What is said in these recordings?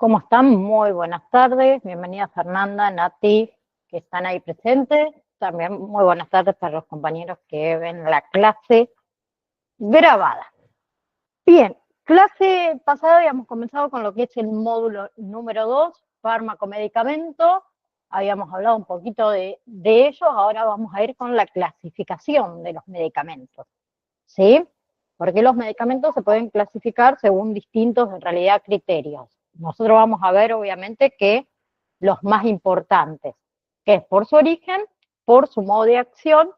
¿Cómo están? Muy buenas tardes. Bienvenida Fernanda, Nati, que están ahí presentes. También muy buenas tardes para los compañeros que ven la clase grabada. Bien, clase pasada habíamos comenzado con lo que es el módulo número 2, fármaco-medicamento. Habíamos hablado un poquito de ellos, ahora vamos a ir con la clasificación de los medicamentos, ¿sí? Porque los medicamentos se pueden clasificar según distintos, en realidad, criterios. Nosotros vamos a ver, obviamente, que los más importantes, que es por su origen, por su modo de acción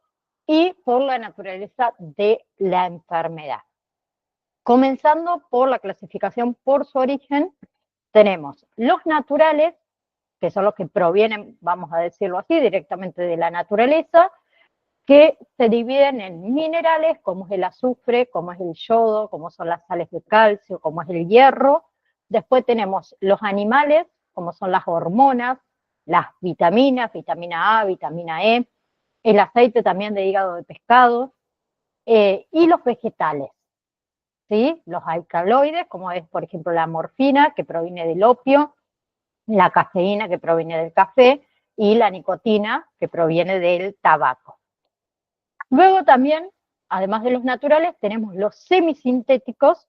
y por la naturaleza de la enfermedad. Comenzando por la clasificación por su origen, tenemos los naturales, que son los que provienen, vamos a decirlo así, directamente de la naturaleza, que se dividen en minerales, como es el azufre, como es el yodo, como son las sales de calcio, como es el hierro. Después tenemos los animales, como son las hormonas, las vitaminas, vitamina A, vitamina E, el aceite también de hígado de pescado, y los vegetales, ¿sí? Los alcaloides, como es, por ejemplo, la morfina, que proviene del opio, la cafeína, que proviene del café, y la nicotina, que proviene del tabaco. Luego también, además de los naturales, tenemos los semisintéticos,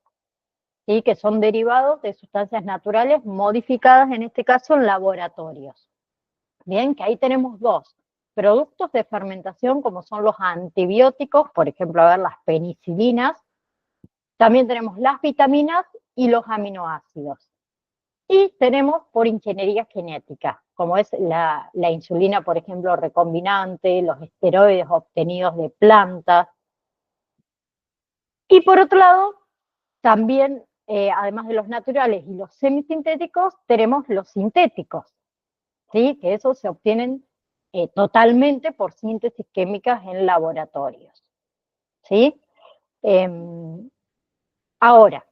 ¿sí? Que son derivados de sustancias naturales modificadas, en este caso, en laboratorios. Bien, que ahí tenemos dos productos de fermentación, como son los antibióticos, por ejemplo, a ver, las penicilinas. También tenemos las vitaminas y los aminoácidos. Y tenemos por ingeniería genética, como es la insulina, por ejemplo, recombinante, los esteroides obtenidos de plantas. Y por otro lado, también, además de los naturales y los semisintéticos, tenemos los sintéticos, ¿sí? Que esos se obtienen totalmente por síntesis químicas en laboratorios, ¿sí? Ahora,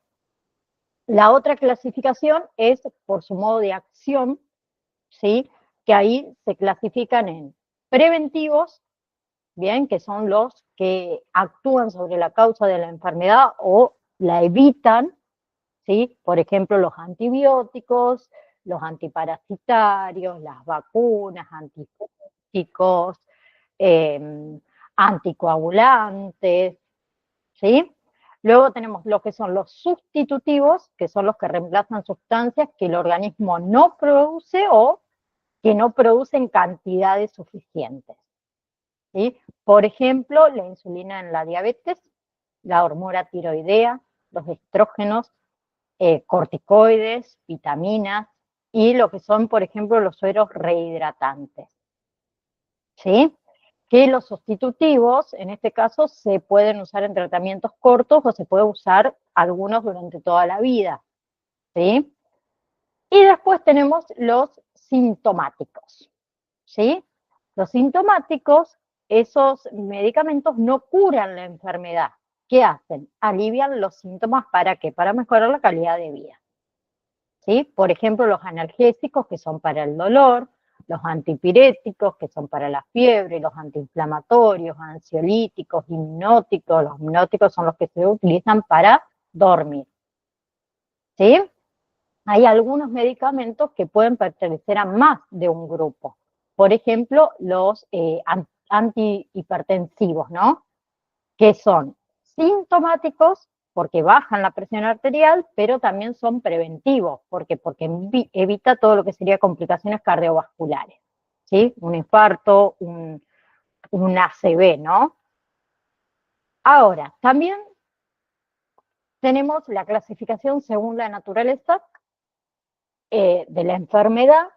la otra clasificación es por su modo de acción, ¿sí? Que ahí se clasifican en preventivos, bien, que son los que actúan sobre la causa de la enfermedad o la evitan, ¿sí? Por ejemplo, los antibióticos, los antiparasitarios, las vacunas, antifúngicos, anticoagulantes, ¿sí? Luego tenemos lo que son los sustitutivos, que son los que reemplazan sustancias que el organismo no produce o que no producen cantidades suficientes, ¿sí? Por ejemplo, la insulina en la diabetes, la hormona tiroidea, los estrógenos, corticoides, vitaminas y lo que son, por ejemplo, los sueros rehidratantes, ¿sí? Que los sustitutivos, en este caso, se pueden usar en tratamientos cortos o se puede usar algunos durante toda la vida, ¿sí? Y después tenemos los sintomáticos, ¿sí? Los sintomáticos, esos medicamentos no curan la enfermedad. ¿Qué hacen? Alivian los síntomas, ¿para qué? Para mejorar la calidad de vida, ¿sí? Por ejemplo, los analgésicos, que son para el dolor, los antipiréticos, que son para la fiebre, los antiinflamatorios, ansiolíticos, hipnóticos. Los hipnóticos son los que se utilizan para dormir, ¿sí? Hay algunos medicamentos que pueden pertenecer a más de un grupo. Por ejemplo, los antihipertensivos, ¿no? Que son sintomáticos porque bajan la presión arterial, pero también son preventivos, porque evita todo lo que sería complicaciones cardiovasculares, ¿sí? Un infarto, un ACV, ¿no? Ahora, también tenemos la clasificación según la naturaleza de la enfermedad,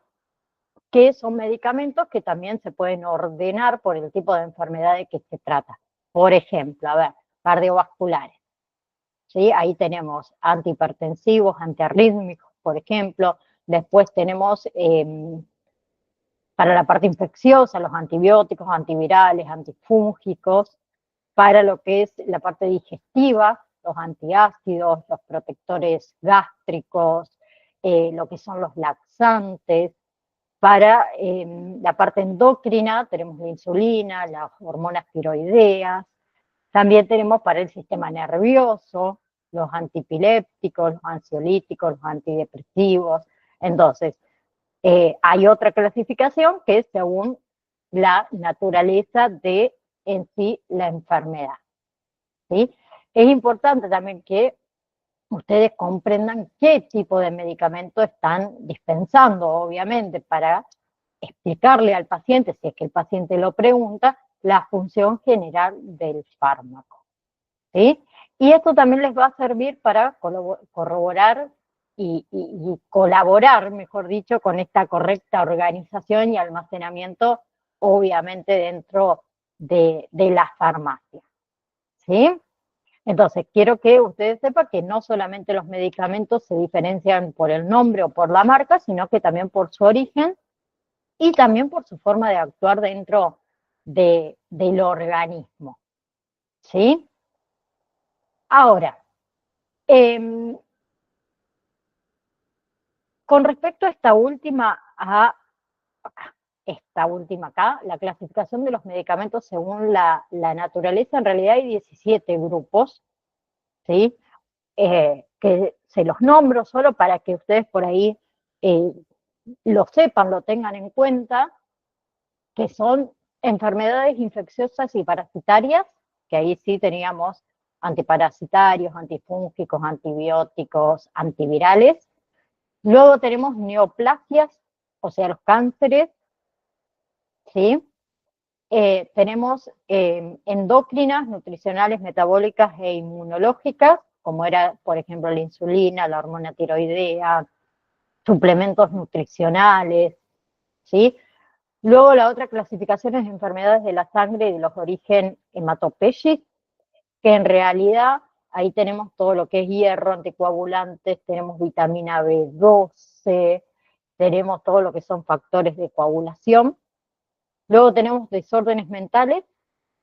que son medicamentos que también se pueden ordenar por el tipo de enfermedad de que se trata. Por ejemplo, a ver, cardiovasculares, ¿sí? Ahí tenemos antihipertensivos, antiarrítmicos, por ejemplo. Después tenemos para la parte infecciosa los antibióticos, antivirales, antifúngicos. Para lo que es la parte digestiva, los antiácidos, los protectores gástricos, lo que son los laxantes. Para la parte endocrina tenemos la insulina, las hormonas tiroideas. También tenemos para el sistema nervioso los antipilépticos, los ansiolíticos, los antidepresivos, Entonces, hay otra clasificación que es según la naturaleza de en sí la enfermedad, ¿sí? Es importante también que ustedes comprendan qué tipo de medicamento están dispensando, obviamente, para explicarle al paciente, si es que el paciente lo pregunta, la función general del fármaco, ¿sí? Y esto también les va a servir para corroborar y colaborar, mejor dicho, con esta correcta organización y almacenamiento, obviamente, dentro de la farmacia, ¿sí? Entonces, quiero que ustedes sepan que no solamente los medicamentos se diferencian por el nombre o por la marca, sino que también por su origen y también por su forma de actuar dentro del organismo, ¿sí? Ahora, eh, con respecto a esta última acá, la clasificación de los medicamentos según la naturaleza, en realidad hay 17 grupos, ¿sí? Que se los nombro solo para que ustedes por ahí eh, lo sepan, lo tengan en cuenta, que son enfermedades infecciosas y parasitarias, que ahí sí teníamos antiparasitarios, antifúngicos, antibióticos, antivirales. Luego tenemos neoplasias, o sea, los cánceres, ¿sí? Tenemos endócrinas, nutricionales, metabólicas e inmunológicas, como era, por ejemplo, la insulina, la hormona tiroidea, suplementos nutricionales, ¿sí? Luego la otra clasificación es enfermedades de la sangre y de los origen hematopéyicos, que en realidad ahí tenemos todo lo que es hierro, anticoagulantes, tenemos vitamina B12, tenemos todo lo que son factores de coagulación. Luego tenemos desórdenes mentales,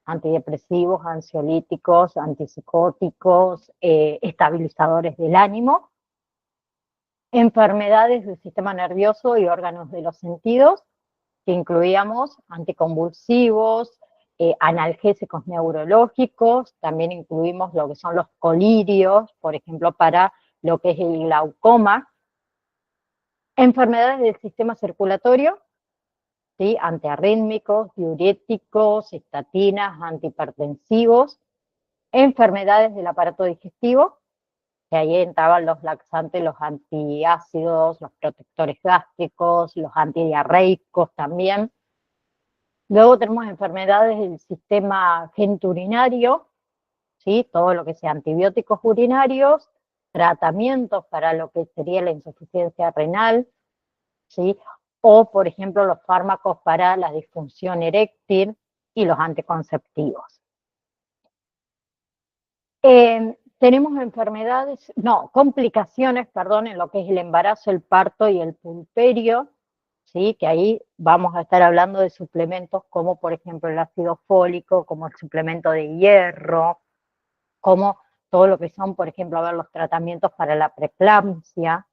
antidepresivos, ansiolíticos, antipsicóticos, estabilizadores del ánimo, enfermedades del sistema nervioso y órganos de los sentidos, que incluíamos anticonvulsivos, analgésicos neurológicos, también incluimos lo que son los colirios, por ejemplo, para lo que es el glaucoma, enfermedades del sistema circulatorio, ¿sí? Antiarrítmicos, diuréticos, estatinas, antihipertensivos, enfermedades del aparato digestivo, que ahí entraban los laxantes, los antiácidos, los protectores gástricos, los antidiarreicos también. Luego tenemos enfermedades del sistema genitourinario, ¿sí? Todo lo que sea antibióticos urinarios, tratamientos para lo que sería la insuficiencia renal, ¿sí? O, por ejemplo, los fármacos para la disfunción eréctil y los anticonceptivos. Tenemos complicaciones, perdón, en lo que es el embarazo, el parto y el puerperio, ¿sí? Que ahí vamos a estar hablando de suplementos como, por ejemplo, el ácido fólico, como el suplemento de hierro, como todo lo que son, por ejemplo, los tratamientos para la preeclampsia.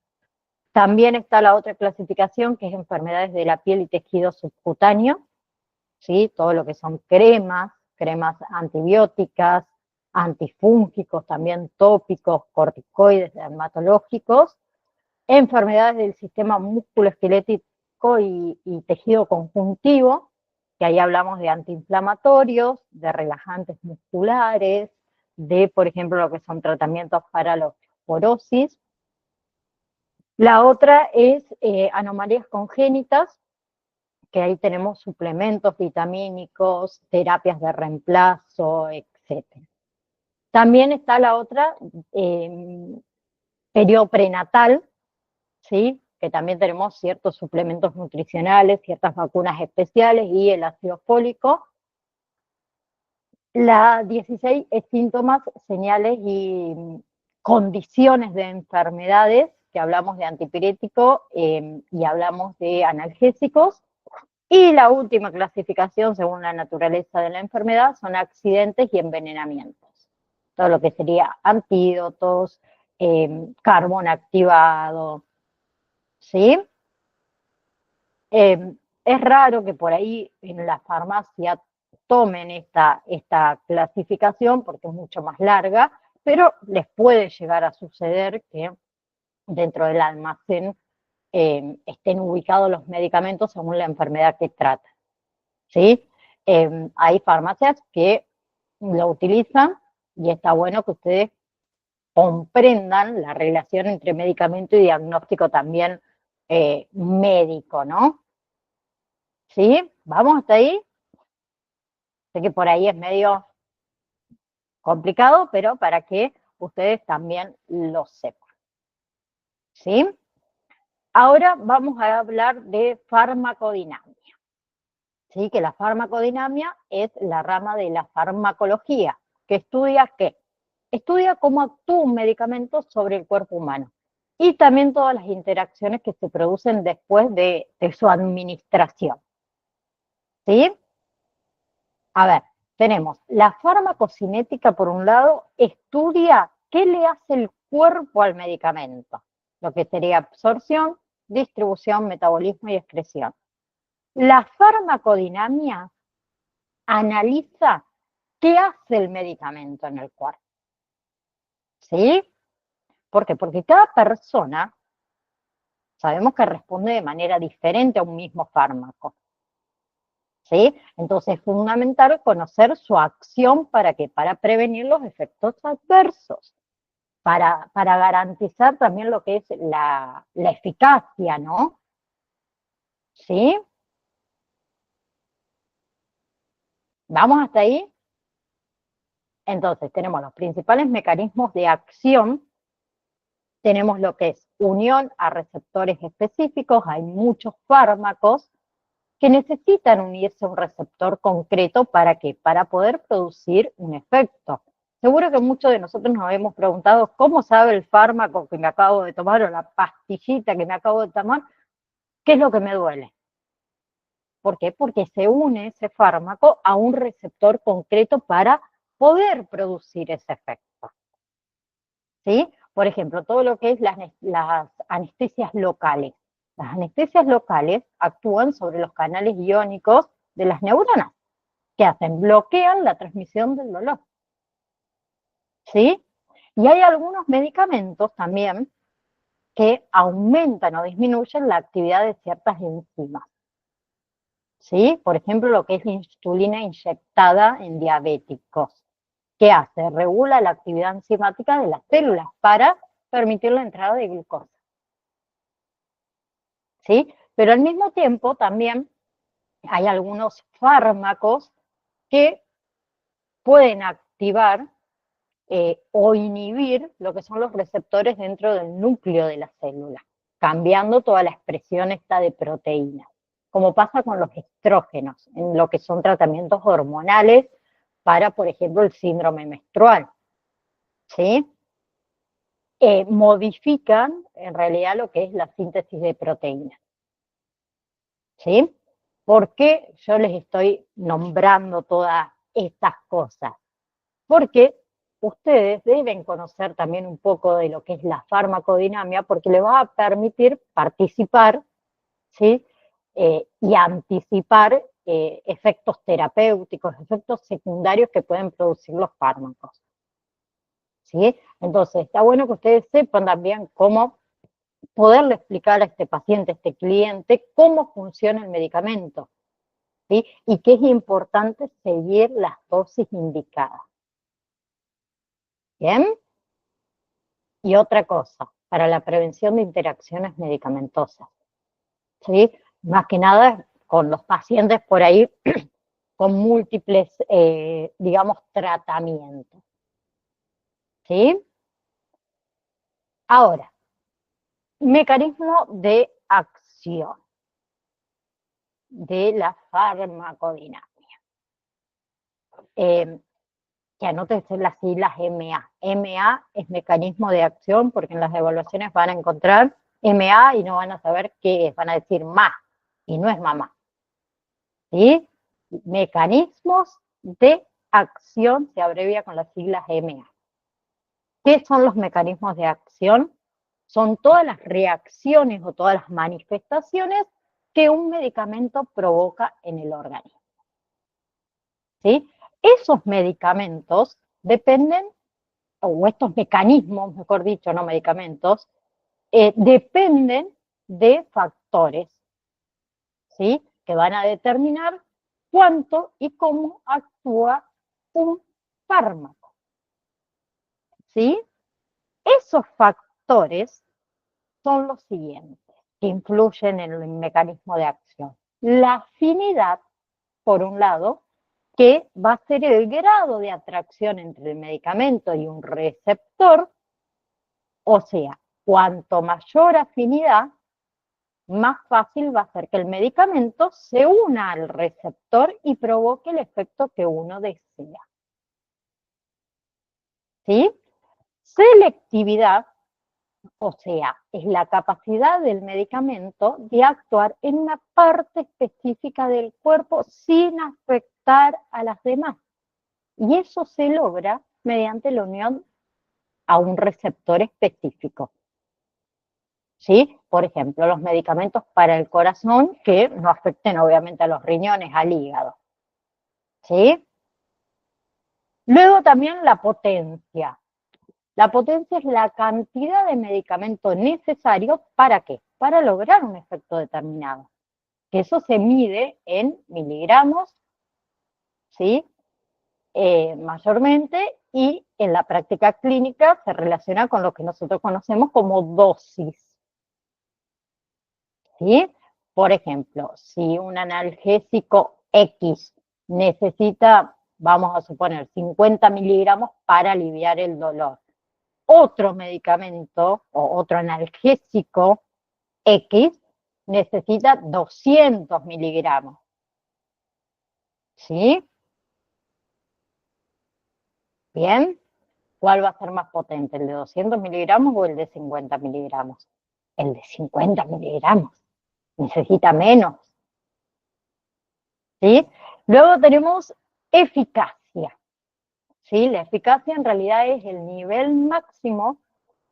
También está la otra clasificación, que es enfermedades de la piel y tejido subcutáneo, ¿sí? Todo lo que son cremas antibióticas, antifúngicos, también tópicos, corticoides, dermatológicos, enfermedades del sistema musculoesquelético y tejido conjuntivo, que ahí hablamos de antiinflamatorios, de relajantes musculares, de, por ejemplo, lo que son tratamientos para la osteoporosis. La otra es anomalías congénitas, que ahí tenemos suplementos vitamínicos, terapias de reemplazo, etc. También está la otra, periodo prenatal, ¿sí? Que también tenemos ciertos suplementos nutricionales, ciertas vacunas especiales y el ácido fólico. La 16 es síntomas, señales y condiciones de enfermedades, que hablamos de antipirético y hablamos de analgésicos. Y la última clasificación, según la naturaleza de la enfermedad, son accidentes y envenenamientos. Todo lo que sería antídotos, carbón activado, ¿sí? Es raro que por ahí en la farmacia tomen esta clasificación porque es mucho más larga, pero les puede llegar a suceder que dentro del almacén estén ubicados los medicamentos según la enfermedad que trata, ¿sí? Hay farmacias que lo utilizan y está bueno que ustedes comprendan la relación entre medicamento y diagnóstico también médico, ¿no? ¿Sí? ¿Vamos hasta ahí? Sé que por ahí es medio complicado, pero para que ustedes también lo sepan, ¿sí? Ahora vamos a hablar de farmacodinamia, ¿sí? Que la farmacodinamia es la rama de la farmacología, que estudia ¿qué? Estudia cómo actúa un medicamento sobre el cuerpo humano y también todas las interacciones que se producen después de su administración, ¿sí? A ver, tenemos la farmacocinética por un lado, estudia qué le hace el cuerpo al medicamento, lo que sería absorción, distribución, metabolismo y excreción. La farmacodinamia analiza qué hace el medicamento en el cuerpo, ¿sí? ¿Por qué? Porque cada persona sabemos que responde de manera diferente a un mismo fármaco, ¿sí? Entonces es fundamental conocer su acción para qué, para prevenir los efectos adversos, para garantizar también lo que es la eficacia, ¿no? ¿Sí? ¿Vamos hasta ahí? Entonces tenemos los principales mecanismos de acción, tenemos lo que es unión a receptores específicos, hay muchos fármacos que necesitan unirse a un receptor concreto para qué, para poder producir un efecto. Seguro que muchos de nosotros nos hemos preguntado cómo sabe el fármaco que me acabo de tomar o la pastillita que me acabo de tomar, qué es lo que me duele. ¿Por qué? Porque se une ese fármaco a un receptor concreto para poder producir ese efecto, ¿sí? Por ejemplo, todo lo que es las anestesias locales. Las anestesias locales actúan sobre los canales iónicos de las neuronas. ¿Qué hacen? Bloquean la transmisión del dolor, ¿sí? Y hay algunos medicamentos también que aumentan o disminuyen la actividad de ciertas enzimas, ¿sí? Por ejemplo, lo que es la insulina inyectada en diabéticos. ¿Qué hace? Regula la actividad enzimática de las células para permitir la entrada de glucosa, ¿sí? Pero al mismo tiempo también hay algunos fármacos que pueden activar o inhibir lo que son los receptores dentro del núcleo de la célula, cambiando toda la expresión esta de proteínas, como pasa con los estrógenos, en lo que son tratamientos hormonales para, por ejemplo, el síndrome menstrual, ¿sí? Modifican en realidad lo que es la síntesis de proteínas, ¿sí? ¿Por qué yo les estoy nombrando todas estas cosas? Porque ustedes deben conocer también un poco de lo que es la farmacodinamia, porque les va a permitir participar, ¿sí? Y anticipar efectos terapéuticos, efectos secundarios que pueden producir los fármacos, ¿sí? Entonces, está bueno que ustedes sepan también cómo poderle explicar a este paciente, a este cliente, cómo funciona el medicamento, ¿sí? Y que es importante seguir las dosis indicadas. ¿Bien? Y otra cosa, para la prevención de interacciones medicamentosas, ¿sí? Más que nada con los pacientes por ahí con múltiples, digamos, tratamientos, ¿sí? Ahora, mecanismo de acción de la farmacodinamia. Que anoten las siglas MA. MA es mecanismo de acción porque en las evaluaciones van a encontrar MA y no van a saber qué es, van a decir MA y no es mamá, ¿sí? Mecanismos de acción se abrevia con las siglas MA. ¿Qué son los mecanismos de acción? Son todas las reacciones o todas las manifestaciones que un medicamento provoca en el organismo, ¿sí? Esos medicamentos dependen, o estos mecanismos, mejor dicho, no medicamentos, dependen de factores, ¿sí? Que van a determinar cuánto y cómo actúa un fármaco, ¿sí? Esos factores son los siguientes, que influyen en el mecanismo de acción. La afinidad, por un lado, que va a ser el grado de atracción entre el medicamento y un receptor, o sea, cuanto mayor afinidad, más fácil va a ser que el medicamento se una al receptor y provoque el efecto que uno desea. ¿Sí? Selectividad, o sea, es la capacidad del medicamento de actuar en una parte específica del cuerpo sin afectar a las demás. Y eso se logra mediante la unión a un receptor específico. ¿Sí? Por ejemplo, los medicamentos para el corazón que no afecten obviamente a los riñones, al hígado. ¿Sí? Luego también la potencia. La potencia es la cantidad de medicamento necesario ¿para qué? Para lograr un efecto determinado. Que eso se mide en miligramos, ¿sí? Mayormente, y en la práctica clínica se relaciona con lo que nosotros conocemos como dosis. ¿Sí? Por ejemplo, si un analgésico X necesita, vamos a suponer, 50 miligramos para aliviar el dolor, otro medicamento o otro analgésico X necesita 200 miligramos. ¿Sí? Bien. ¿Cuál va a ser más potente, el de 200 miligramos o el de 50 miligramos? El de 50 miligramos. Necesita menos. ¿Sí? Luego tenemos eficacia. ¿Sí? La eficacia en realidad es el nivel máximo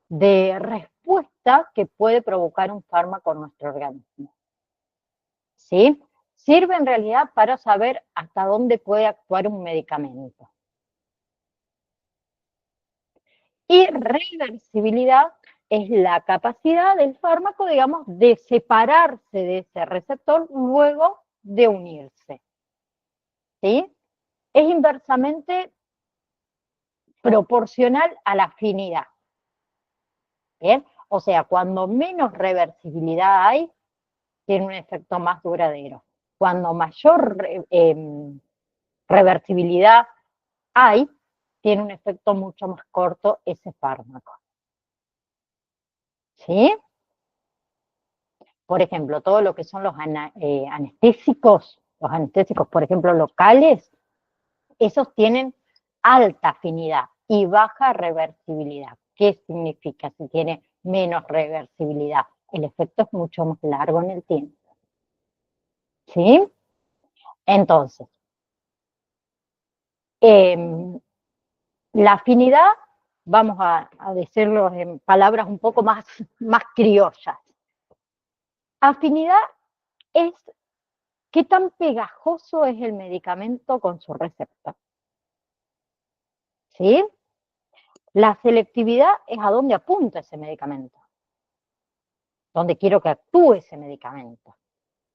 de respuesta que puede provocar un fármaco en nuestro organismo. ¿Sí? Sirve en realidad para saber hasta dónde puede actuar un medicamento. Y reversibilidad es la capacidad del fármaco, digamos, de separarse de ese receptor luego de unirse. ¿Sí? Es inversamente proporcional a la afinidad. ¿Bien? O sea, cuando menos reversibilidad hay, tiene un efecto más duradero. Cuando mayor reversibilidad hay, tiene un efecto mucho más corto ese fármaco. ¿Sí? Por ejemplo, todo lo que son los anestésicos, por ejemplo, locales, esos tienen alta afinidad y baja reversibilidad. ¿Qué significa si tiene menos reversibilidad? El efecto es mucho más largo en el tiempo. ¿Sí? Entonces, la afinidad, vamos a decirlo en palabras un poco más criollas. Afinidad es qué tan pegajoso es el medicamento con su receptor. ¿Sí? La selectividad es a dónde apunta ese medicamento, dónde quiero que actúe ese medicamento.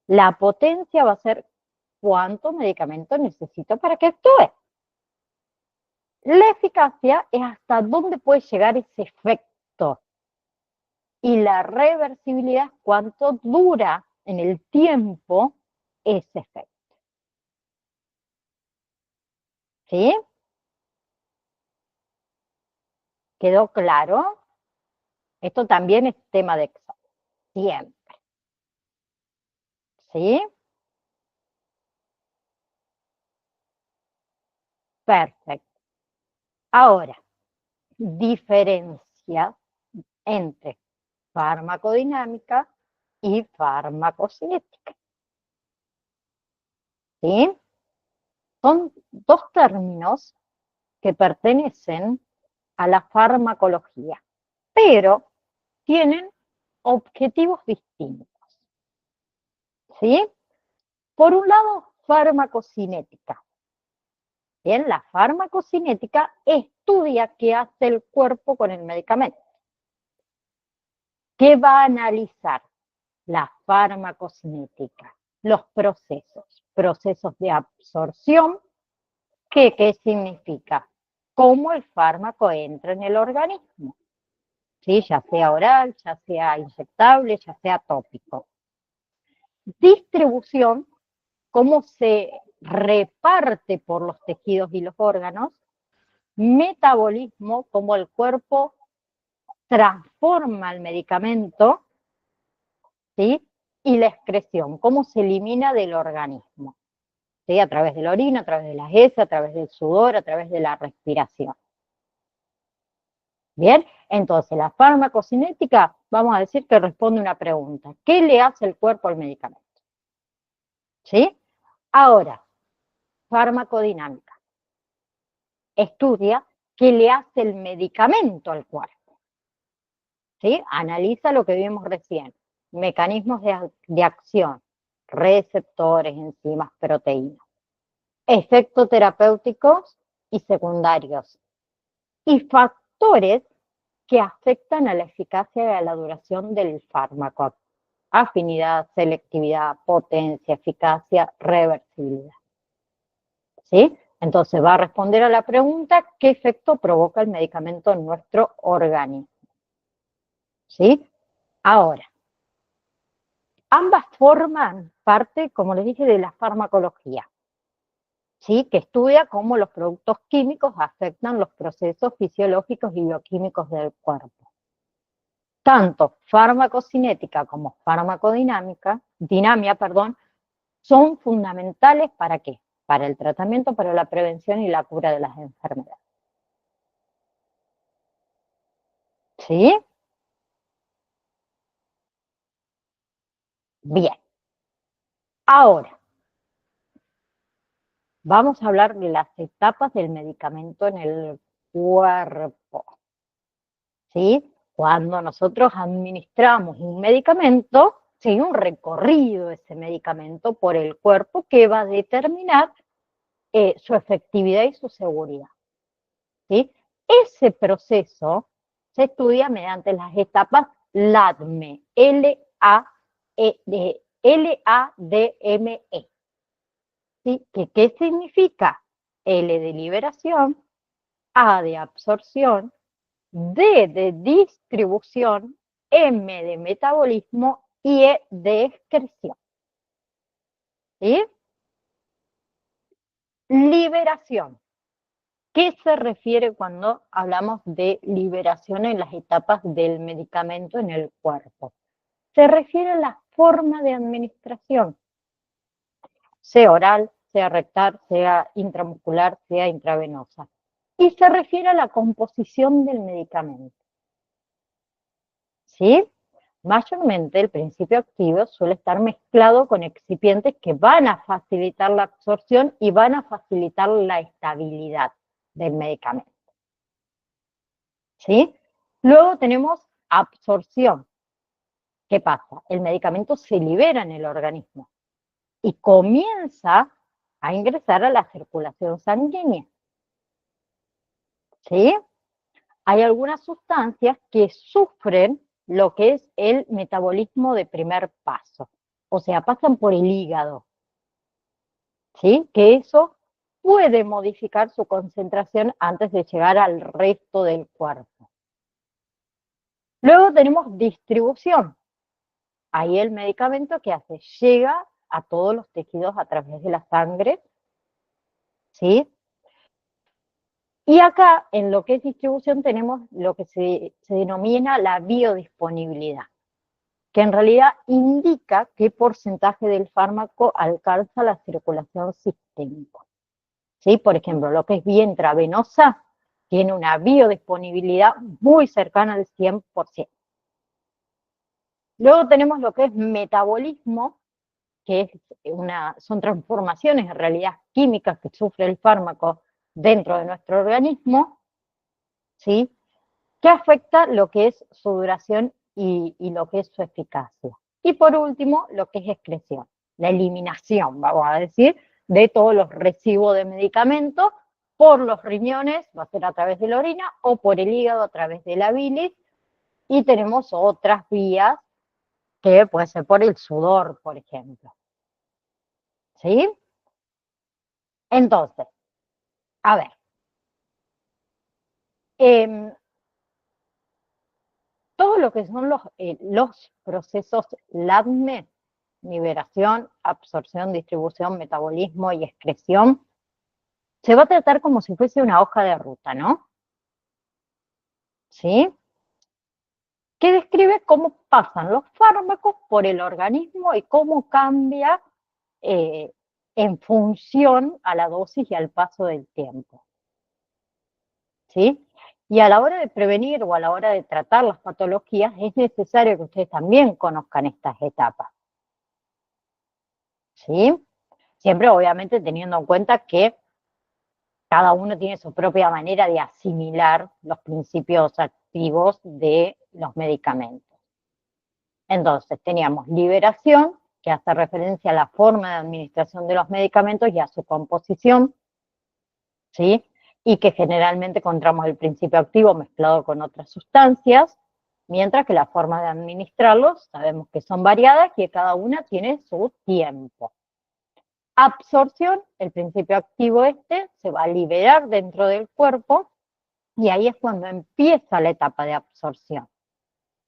La potencia va a ser cuánto medicamento necesito para que actúe. La eficacia es hasta dónde puede llegar ese efecto. Y la reversibilidad es cuánto dura en el tiempo ese efecto. ¿Sí? ¿Quedó claro? Esto también es tema de examen. Siempre. ¿Sí? Perfecto. Ahora, diferencia entre farmacodinámica y farmacocinética. ¿Sí? Son dos términos que pertenecen a la farmacología, pero tienen objetivos distintos. ¿Sí? Por un lado, farmacocinética. Bien, la farmacocinética estudia qué hace el cuerpo con el medicamento. ¿Qué va a analizar? la farmacocinética, los procesos de absorción, ¿qué significa? Cómo el fármaco entra en el organismo, ¿sí? Ya sea oral, ya sea inyectable, ya sea tópico. Distribución, cómo se reparte por los tejidos y los órganos. Metabolismo, cómo el cuerpo transforma el medicamento, ¿sí? Y la excreción, cómo se elimina del organismo, ¿sí? A través de la orina, a través de las heces, a través del sudor, a través de la respiración. Bien, entonces la farmacocinética, vamos a decir que responde una pregunta. ¿Qué le hace el cuerpo al medicamento? ¿Sí? Ahora, farmacodinámica. Estudia qué le hace el medicamento al cuerpo. ¿Sí? Analiza lo que vimos recién. Mecanismos de acción, receptores, enzimas, proteínas. Efectos terapéuticos y secundarios. Y factores que afectan a la eficacia y a la duración del fármaco. Afinidad, selectividad, potencia, eficacia, reversibilidad. ¿Sí? Entonces va a responder a la pregunta, ¿qué efecto provoca el medicamento en nuestro organismo? ¿Sí? Ahora, ambas forman parte, como les dije, de la farmacología, ¿sí? Que estudia cómo los productos químicos afectan los procesos fisiológicos y bioquímicos del cuerpo. Tanto farmacocinética como farmacodinámica, son fundamentales ¿para qué? Para el tratamiento, para la prevención y la cura de las enfermedades. ¿Sí? Bien. Ahora, vamos a hablar de las etapas del medicamento en el cuerpo. ¿Sí? Cuando nosotros administramos un medicamento, sigue un recorrido ese medicamento por el cuerpo que va a determinar su efectividad y su seguridad. ¿Sí? Ese proceso se estudia mediante las etapas LADME, L-A-D-M-E. ¿Sí? ¿Qué significa? L de liberación, A de absorción, D de distribución, M de metabolismo y E de excreción. ¿Sí? Liberación. ¿Qué se refiere cuando hablamos de liberación en las etapas del medicamento en el cuerpo? Se refiere a la forma de administración, sea oral, sea rectal, sea intramuscular, sea intravenosa. Y se refiere a la composición del medicamento. ¿Sí? Mayormente el principio activo suele estar mezclado con excipientes que van a facilitar la absorción y van a facilitar la estabilidad del medicamento. ¿Sí? Luego tenemos absorción. ¿Qué pasa? El medicamento se libera en el organismo y comienza a ingresar a la circulación sanguínea. ¿Sí? Hay algunas sustancias que sufren lo que es el metabolismo de primer paso, o sea, pasan por el hígado, ¿sí? Que eso puede modificar su concentración antes de llegar al resto del cuerpo. Luego tenemos distribución. Ahí el medicamento que hace, llega a todos los tejidos a través de la sangre, ¿sí? Y acá, en lo que es distribución, tenemos lo que se denomina la biodisponibilidad, que en realidad indica qué porcentaje del fármaco alcanza la circulación sistémica. ¿Sí? Por ejemplo, lo que es vía intravenosa tiene una biodisponibilidad muy cercana al 100%. Luego tenemos lo que es metabolismo, que son transformaciones en realidad químicas que sufre el fármaco dentro de nuestro organismo, ¿sí? Que afecta lo que es su duración y lo que es su eficacia. Y por último, lo que es excreción, la eliminación, vamos a decir, de todos los residuos de medicamentos por los riñones, va a ser a través de la orina, o por el hígado a través de la bilis, y tenemos otras vías que puede ser por el sudor, por ejemplo. ¿Sí? Entonces, a ver, em, todo lo que son los procesos LADME, liberación, absorción, distribución, metabolismo y excreción, se va a tratar como si fuese una hoja de ruta, ¿no? ¿Sí? Que describe cómo pasan los fármacos por el organismo y cómo cambia eh, en función a la dosis y al paso del tiempo. ¿Sí? Y a la hora de prevenir o a la hora de tratar las patologías es necesario que ustedes también conozcan estas etapas. ¿Sí? Siempre obviamente teniendo en cuenta que cada uno tiene su propia manera de asimilar los principios activos de los medicamentos. Entonces, teníamos liberación, que hace referencia a la forma de administración de los medicamentos y a su composición, ¿sí? Y que generalmente encontramos el principio activo mezclado con otras sustancias, mientras que la forma de administrarlos sabemos que son variadas y que cada una tiene su tiempo. Absorción, el principio activo este se va a liberar dentro del cuerpo y ahí es cuando empieza la etapa de absorción.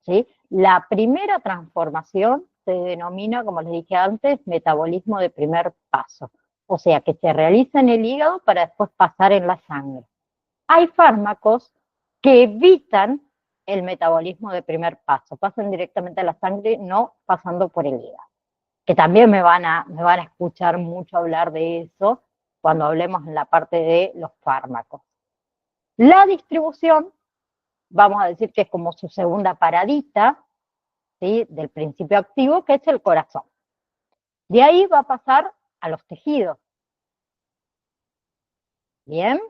¿Sí? La primera transformación se denomina, como les dije antes, metabolismo de primer paso, o sea, que se realiza en el hígado para después pasar en la sangre. Hay fármacos que evitan el metabolismo de primer paso, pasan directamente a la sangre, no pasando por el hígado. Que también me van a escuchar mucho hablar de eso cuando hablemos en la parte de los fármacos. La distribución, vamos a decir que es como su segunda paradita, ¿sí? Del principio activo, que es el corazón. De ahí va a pasar a los tejidos. Bien.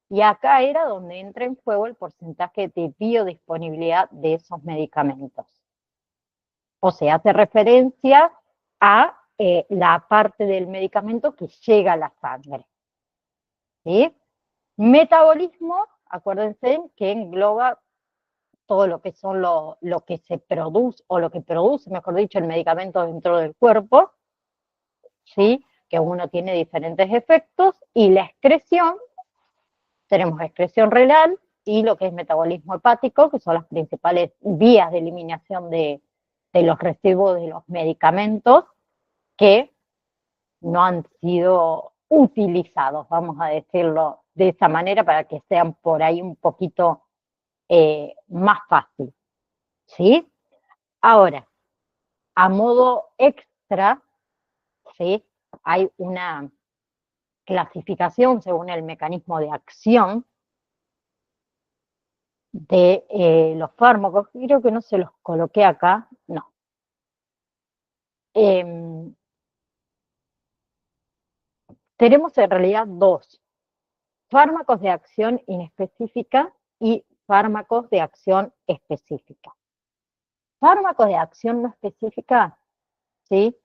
Y acá era donde entra en juego el porcentaje de biodisponibilidad de esos medicamentos. O sea, hace referencia a la parte del medicamento que llega a la sangre. ¿Sí? Metabolismo, acuérdense que engloba todo lo que son lo que se produce, o lo que produce, mejor dicho, el medicamento dentro del cuerpo, ¿sí? Que uno tiene diferentes efectos, y la excreción, tenemos excreción renal y lo que es metabolismo hepático, que son las principales vías de eliminación de los residuos de los medicamentos que no han sido utilizados, vamos a decirlo de esa manera, para que sean por ahí un poquito más fácil, ¿sí? Ahora, a modo extra, ¿sí? Hay una clasificación según el mecanismo de acción de los fármacos. Creo que no se los coloqué acá, no. Tenemos en realidad dos: fármacos de acción inespecífica y fármacos de acción específica. Fármacos de acción no específica, ¿sí?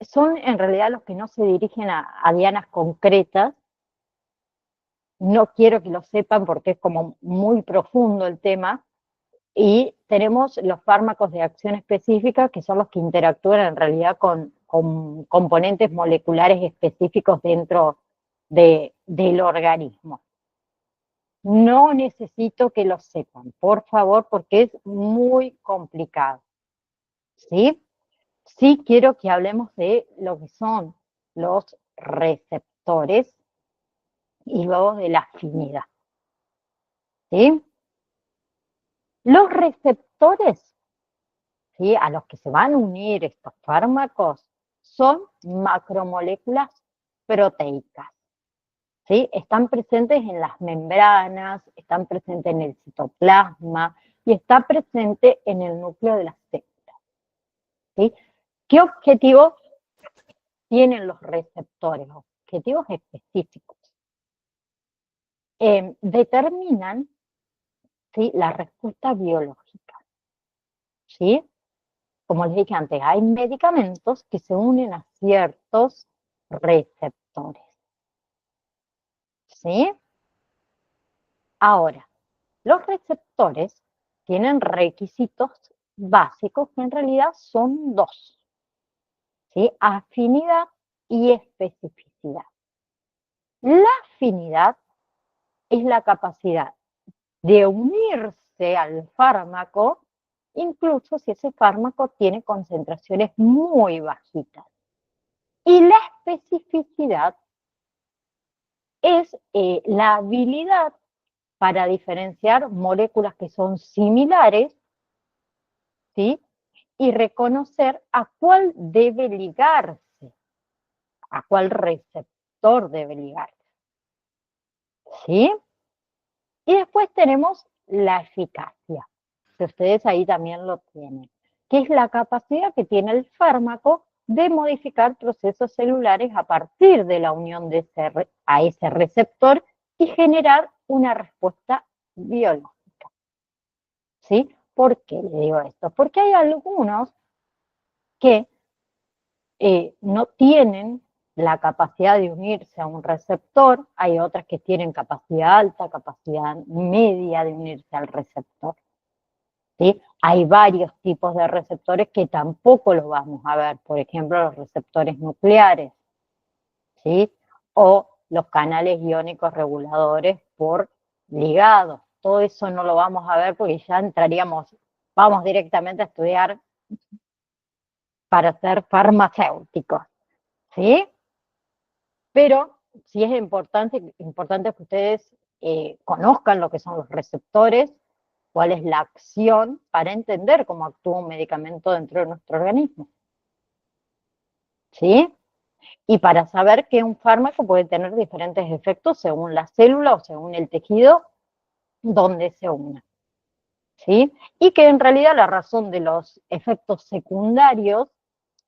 Son en realidad los que no se dirigen a dianas concretas. No quiero que lo sepan porque es como muy profundo el tema. Y tenemos los fármacos de acción específica, que son los que interactúan en realidad con componentes moleculares específicos dentro del organismo. No necesito que lo sepan, por favor, porque es muy complicado. ¿Sí? Sí quiero que hablemos de lo que son los receptores y luego de la afinidad. ¿Sí? Los receptores, ¿sí?, a los que se van a unir estos fármacos son macromoléculas proteicas. ¿Sí? Están presentes en las membranas, están presentes en el citoplasma y está presente en el núcleo de las células. ¿Sí? ¿Qué objetivos tienen los receptores? Objetivos específicos. Determinan, ¿sí?, la respuesta biológica. ¿Sí? Como les dije antes, hay medicamentos que se unen a ciertos receptores. ¿Sí? Ahora, Los receptores tienen requisitos básicos que en realidad son dos, ¿sí? Afinidad y especificidad. La afinidad es la capacidad de unirse al fármaco, incluso si ese fármaco tiene concentraciones muy bajitas. Y la especificidad es la habilidad para diferenciar moléculas que son similares, ¿sí? Y reconocer a cuál debe ligarse, a cuál receptor debe ligarse, ¿sí? Y después tenemos la eficacia, que ustedes ahí también lo tienen, que es la capacidad que tiene el fármaco de modificar procesos celulares a partir de la unión de a ese receptor y generar una respuesta biológica, ¿sí? ¿Por qué le digo esto? Porque hay algunos que no tienen la capacidad de unirse a un receptor, hay otras que tienen capacidad alta, capacidad media de unirse al receptor, ¿sí? Hay varios tipos de receptores que tampoco los vamos a ver, por ejemplo, los receptores nucleares, ¿sí? O los canales iónicos reguladores por ligados. Todo eso no lo vamos a ver porque ya entraríamos, vamos directamente a estudiar para ser farmacéuticos, ¿sí? Pero sí es importante que ustedes conozcan lo que son los receptores, cuál es la acción para entender cómo actúa un medicamento dentro de nuestro organismo, ¿sí? Y para saber que un fármaco puede tener diferentes efectos según la célula o según el tejido donde se una, ¿sí? Y que en realidad la razón de los efectos secundarios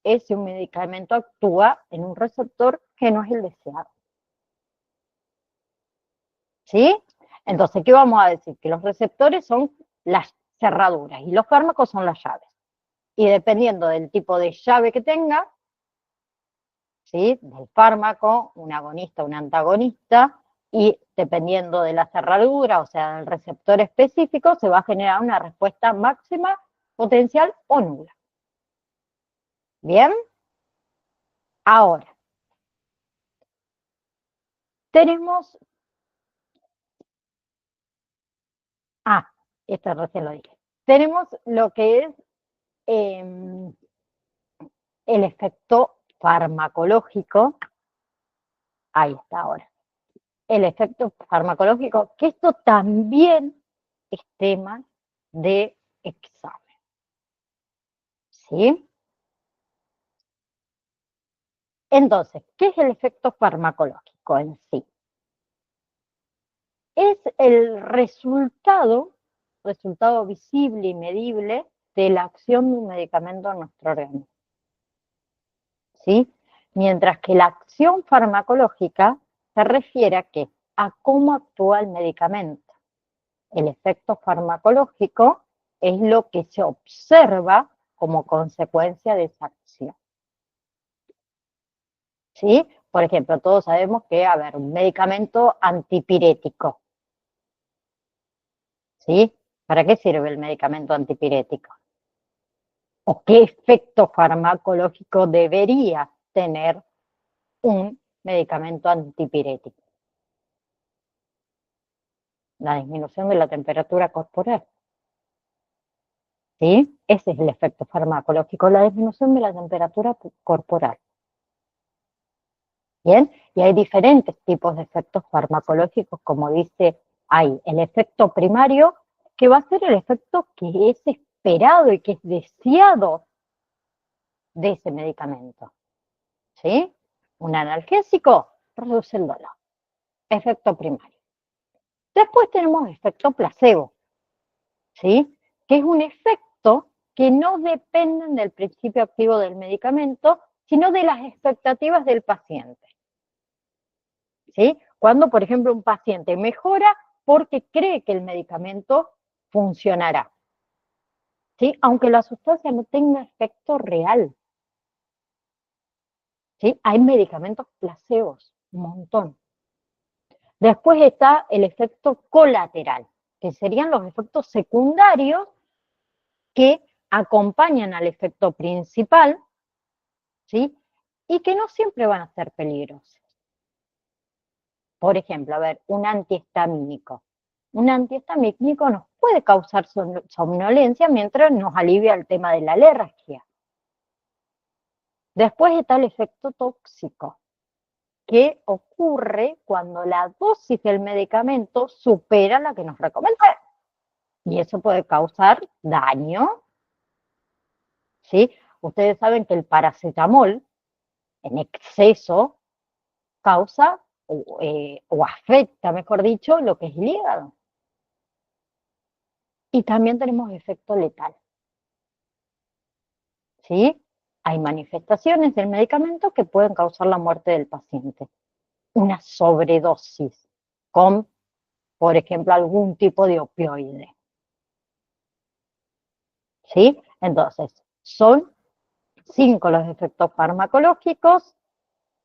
es si un medicamento actúa en un receptor que no es el deseado, ¿sí? Entonces, ¿qué vamos a decir? Que los receptores son las cerraduras y los fármacos son las llaves. Y dependiendo del tipo de llave que tenga, ¿sí? Del fármaco, un agonista, un antagonista, y dependiendo de la cerradura, o sea, del receptor específico, se va a generar una respuesta máxima, potencial o nula. ¿Bien? Ahora, tenemos, esto recién lo dije, tenemos lo que es el efecto farmacológico, ahí está ahora, el efecto farmacológico, que esto también es tema de examen, ¿sí? Entonces, ¿qué es el efecto farmacológico en sí? Es el resultado visible y medible de la acción de un medicamento en nuestro organismo, ¿sí? Mientras que la acción farmacológica se refiere a qué? A cómo actúa el medicamento. El efecto farmacológico es lo que se observa como consecuencia de esa acción, ¿sí? Por ejemplo, todos sabemos que, a ver, un medicamento antipirético, ¿sí? ¿Para qué sirve el medicamento antipirético? ¿O qué efecto farmacológico debería tener un medicamento antipirético? La disminución de la temperatura corporal, ¿sí? Ese es el efecto farmacológico, la disminución de la temperatura corporal. ¿Bien? Y hay diferentes tipos de efectos farmacológicos, como dice, hay el efecto primario, que va a ser el efecto que es esperado y que es deseado de ese medicamento, ¿sí? Un analgésico reduce el dolor, efecto primario. Después tenemos efecto placebo, ¿sí? Que es un efecto que no depende del principio activo del medicamento, sino de las expectativas del paciente, ¿sí? Cuando, por ejemplo, un paciente mejora porque cree que el medicamento funcionará, ¿sí? Aunque la sustancia no tenga efecto real, ¿sí? Hay medicamentos placebos, un montón. Después está el efecto colateral. que serían los efectos secundarios que acompañan al efecto principal, ¿sí? Y que no siempre van a ser peligrosos. Por ejemplo, a ver, un antihistamínico. Un antihistamínico nos puede causar somnolencia mientras nos alivia el tema de la alergia. Después está el efecto tóxico, que ocurre cuando la dosis del medicamento supera la que nos recomienda. Y eso puede causar daño, ¿sí? Ustedes saben que el paracetamol en exceso causa o afecta, mejor dicho, lo que es el hígado. Y también tenemos efecto letal, ¿sí? Hay manifestaciones del medicamento que pueden causar la muerte del paciente. Una sobredosis con, por ejemplo, algún tipo de opioide, ¿sí? Entonces, son 5 los efectos farmacológicos: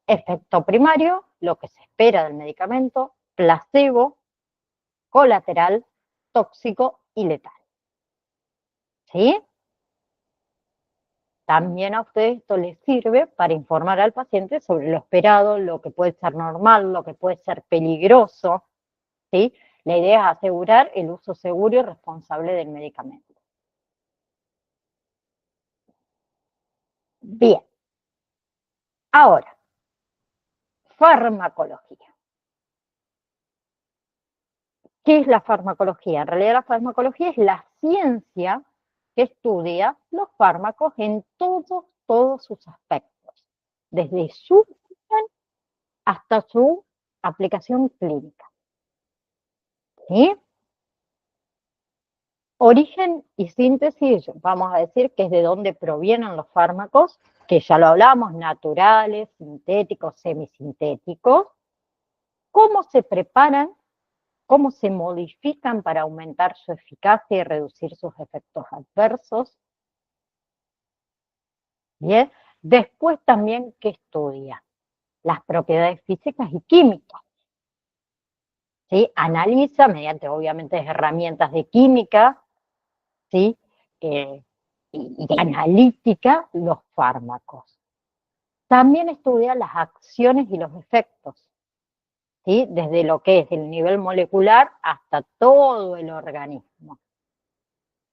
efecto primario, lo que se espera del medicamento; placebo, colateral, tóxico y letal, ¿sí? También a ustedes esto les sirve para informar al paciente sobre lo esperado, lo que puede ser normal, lo que puede ser peligroso, ¿sí? La idea es asegurar el uso seguro y responsable del medicamento. Bien, ahora, farmacología. ¿Qué es la farmacología? En realidad la farmacología es la ciencia que estudia los fármacos en todos sus aspectos, desde su origen hasta su aplicación clínica, ¿sí? Origen y síntesis, vamos a decir que es de dónde provienen los fármacos, que ya lo hablamos, naturales, sintéticos, semisintéticos, cómo se preparan, cómo se modifican para aumentar su eficacia y reducir sus efectos adversos. Bien, después también, ¿qué estudia? Las propiedades físicas y químicas, ¿sí? Analiza mediante, obviamente, herramientas de química, ¿sí? Y analítica los fármacos. También estudia las acciones y los efectos, ¿sí? Desde lo que es el nivel molecular hasta todo el organismo,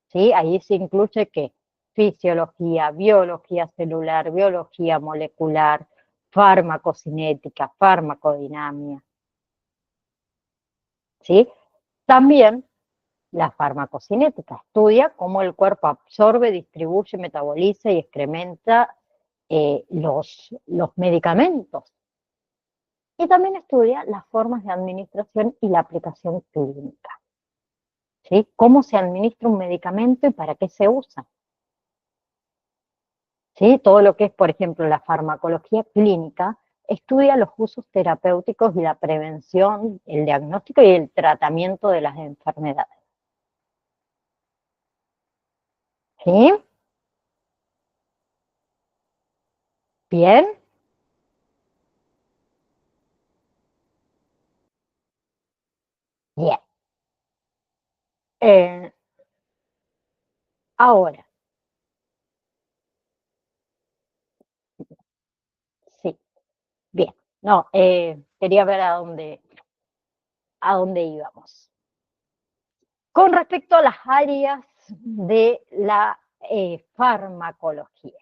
¿sí? Ahí se incluye ¿qué? Fisiología, biología celular, biología molecular, farmacocinética, farmacodinámica, ¿sí? También la farmacocinética estudia cómo el cuerpo absorbe, distribuye, metaboliza y excrementa los medicamentos. Y también estudia las formas de administración y la aplicación clínica, ¿sí? Cómo se administra un medicamento y para qué se usa, ¿sí? Todo lo que es, por ejemplo, la farmacología clínica estudia los usos terapéuticos y la prevención, el diagnóstico y el tratamiento de las enfermedades, ¿sí? Bien, bien. Eh, ahora, sí, bien. No, quería ver a dónde íbamos. Con respecto a las áreas de la farmacología,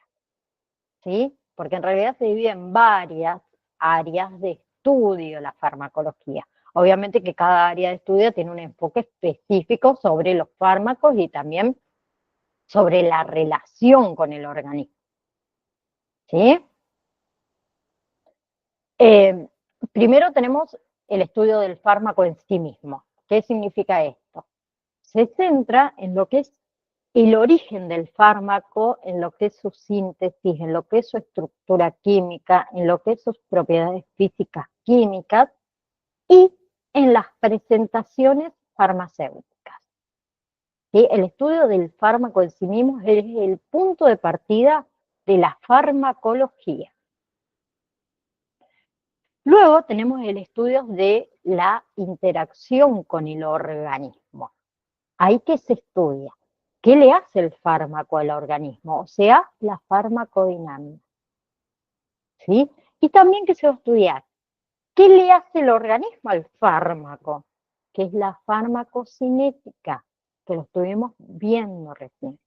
¿sí? Porque en realidad se divide en varias áreas de estudio la farmacología. Obviamente que cada área de estudio tiene un enfoque específico sobre los fármacos y también sobre la relación con el organismo, ¿sí? Eh, Primero tenemos el estudio del fármaco en sí mismo. ¿Qué significa esto? Se centra en lo que es el origen del fármaco, en lo que es su síntesis, en lo que es su estructura química, en lo que es sus propiedades físicas químicas y en las presentaciones farmacéuticas, ¿sí? El estudio del fármaco en sí mismo es el punto de partida de la farmacología. Luego tenemos el estudio de la interacción con el organismo. ahí que se estudia. ¿Qué le hace el fármaco al organismo? O sea, la farmacodinámica. ¿Sí? Y también que se va a estudiar, ¿qué le hace el organismo al fármaco? Que es la farmacocinética, que lo estuvimos viendo recién.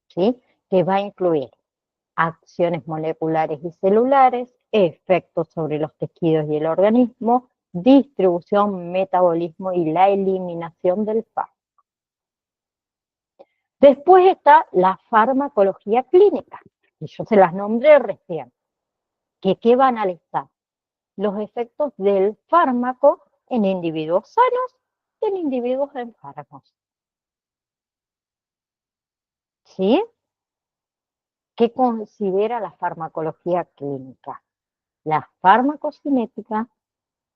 ¿Sí? Que va a incluir acciones moleculares y celulares, efectos sobre los tejidos y el organismo, distribución, metabolismo y la eliminación del fármaco. Después está la farmacología clínica, y yo se las nombré recién, que ¿qué va a analizar? Los efectos del fármaco en individuos sanos y en individuos enfermos. ¿Sí? ¿Qué considera la farmacología clínica? La farmacocinética,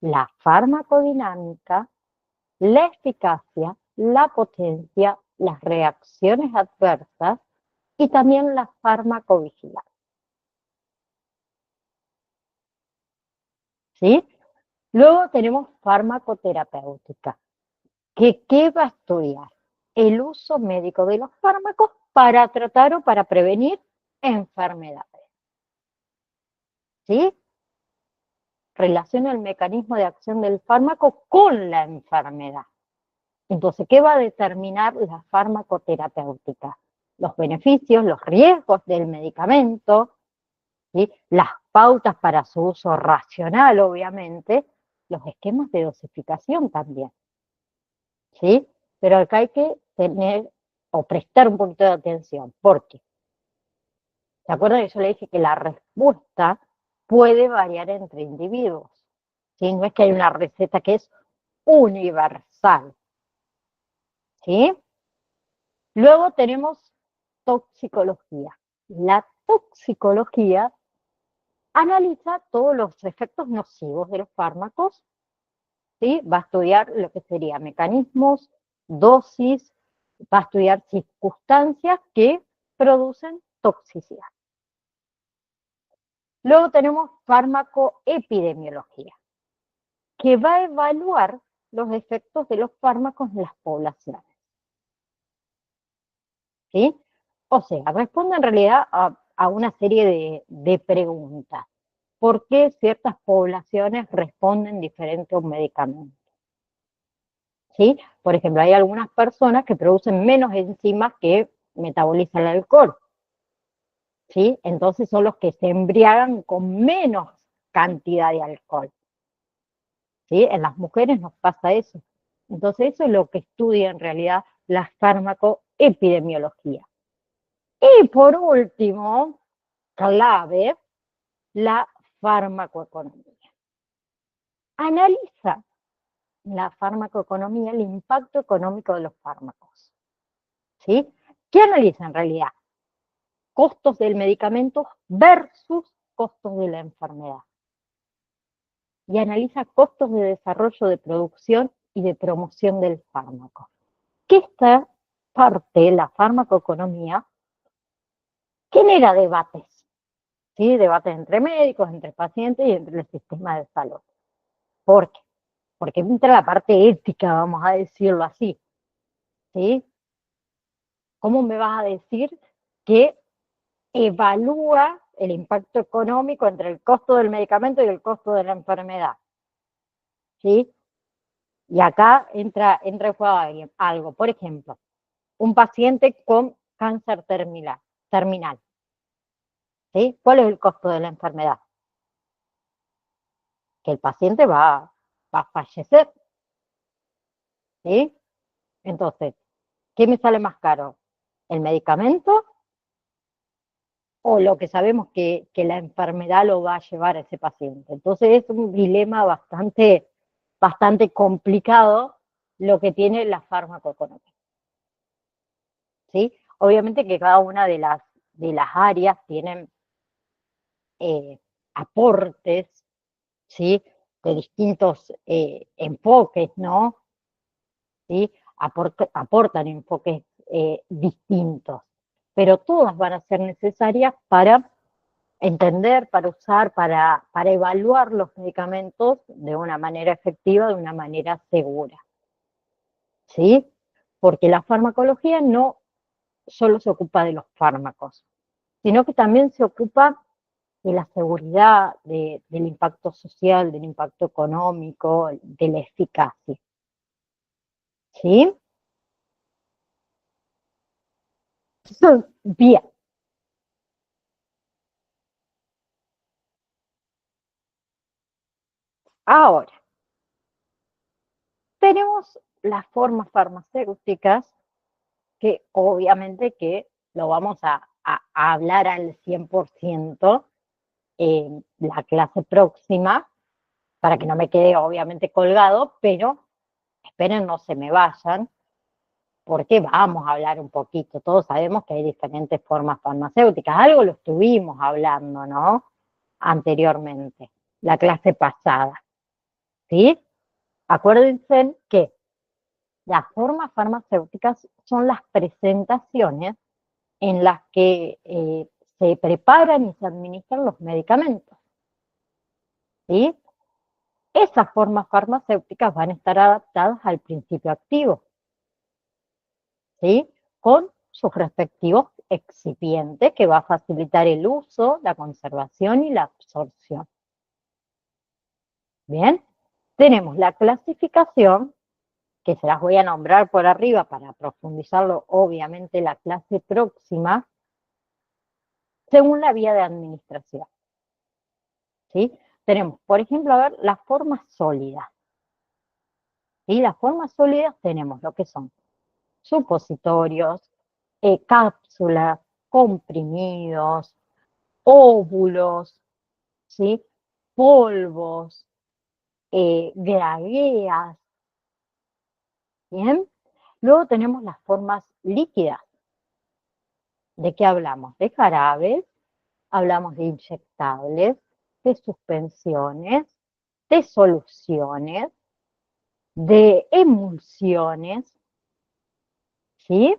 la farmacodinámica, la eficacia, la potencia, las reacciones adversas y también la farmacovigilancia. ¿Sí? Luego tenemos farmacoterapéutica, que ¿qué va a estudiar? El uso médico de los fármacos para tratar o para prevenir enfermedades. ¿Sí? Relaciona el mecanismo de acción del fármaco con la enfermedad. Entonces, ¿qué va a determinar la farmacoterapéutica? Los beneficios, los riesgos del medicamento, ¿sí? Las pautas para su uso racional, obviamente, los esquemas de dosificación también, ¿sí? Pero acá hay que tener o prestar un poquito de atención, porque, ¿se acuerdan que yo le dije que la respuesta puede variar entre individuos? ¿Sí? No es que hay una receta que es universal, ¿sí? Luego tenemos toxicología. La toxicología analiza todos los efectos nocivos de los fármacos, ¿sí? Va a estudiar lo que sería mecanismos, dosis, va a estudiar circunstancias que producen toxicidad. Luego tenemos farmacoepidemiología, que va a evaluar los efectos de los fármacos en las poblaciones. ¿Sí? O sea, responde en realidad a una serie de preguntas. ¿Por qué ciertas poblaciones responden diferente a un medicamento? ¿Sí? Por ejemplo, hay algunas personas que producen menos enzimas que metabolizan el alcohol. ¿Sí? Entonces son los que se embriagan con menos cantidad de alcohol. ¿Sí? En las mujeres nos pasa eso. Entonces eso es lo que estudia en realidad la farmacoepidemiología. Y por último, clave, la farmacoeconomía. Analiza la farmacoeconomía, el impacto económico de los fármacos. ¿Sí? ¿Qué analiza en realidad? Costos del medicamento versus costos de la enfermedad. Y analiza costos de desarrollo, de producción y de promoción del fármaco. Que esta parte, la farmacoeconomía, genera debates. ¿Sí? Debates entre médicos, entre pacientes y entre el sistema de salud. ¿Por qué? Porque entra la parte ética, vamos a decirlo así. ¿Sí? ¿Cómo me vas a decir que evalúa el impacto económico entre el costo del medicamento y el costo de la enfermedad? ¿Sí? Y acá entra en juego algo. Por ejemplo, un paciente con cáncer terminal. ¿Sí? ¿Cuál es el costo de la enfermedad? Que el paciente va a fallecer. ¿Sí? Entonces, ¿qué me sale más caro? ¿El medicamento o lo que sabemos que la enfermedad lo va a llevar a ese paciente? Entonces es un dilema bastante complicado lo que tiene la farmacoeconomía. ¿Sí? Obviamente que cada una de las áreas tienen aportes, ¿sí? De distintos enfoques, ¿no? ¿Sí? Aportan enfoques distintos, pero todas van a ser necesarias para entender, para usar, para evaluar los medicamentos de una manera efectiva, de una manera segura. ¿Sí? porque la farmacología no solo se ocupa de los fármacos, sino que también se ocupa de la seguridad, del impacto social, del impacto económico, de la eficacia. ¿Sí? Bien. Ahora, tenemos las formas farmacéuticas que obviamente que lo vamos a hablar al 100% en la clase próxima, para que no me quede obviamente colgado, pero esperen, no se me vayan, porque vamos a hablar un poquito. Todos sabemos que hay diferentes formas farmacéuticas, algo lo estuvimos hablando, ¿no? Anteriormente, la clase pasada, ¿sí? Acuérdense que las formas farmacéuticas son las presentaciones en las que se preparan y se administran los medicamentos, ¿sí? Esas formas farmacéuticas van a estar adaptadas al principio activo, ¿sí? Con sus respectivos excipientes que va a facilitar el uso, la conservación y la absorción. Bien, tenemos la clasificación, que se las voy a nombrar por arriba para profundizarlo, obviamente, la clase próxima, según la vía de administración, ¿sí? Tenemos, por ejemplo, a ver, las formas sólidas. ¿Sí? Las formas sólidas tenemos lo que son supositorios, cápsulas, comprimidos, óvulos, ¿sí? Polvos, gragueas, ¿bien? Luego tenemos las formas líquidas. ¿De qué hablamos? De jarabes, hablamos de inyectables, de suspensiones, de soluciones, de emulsiones, ¿sí?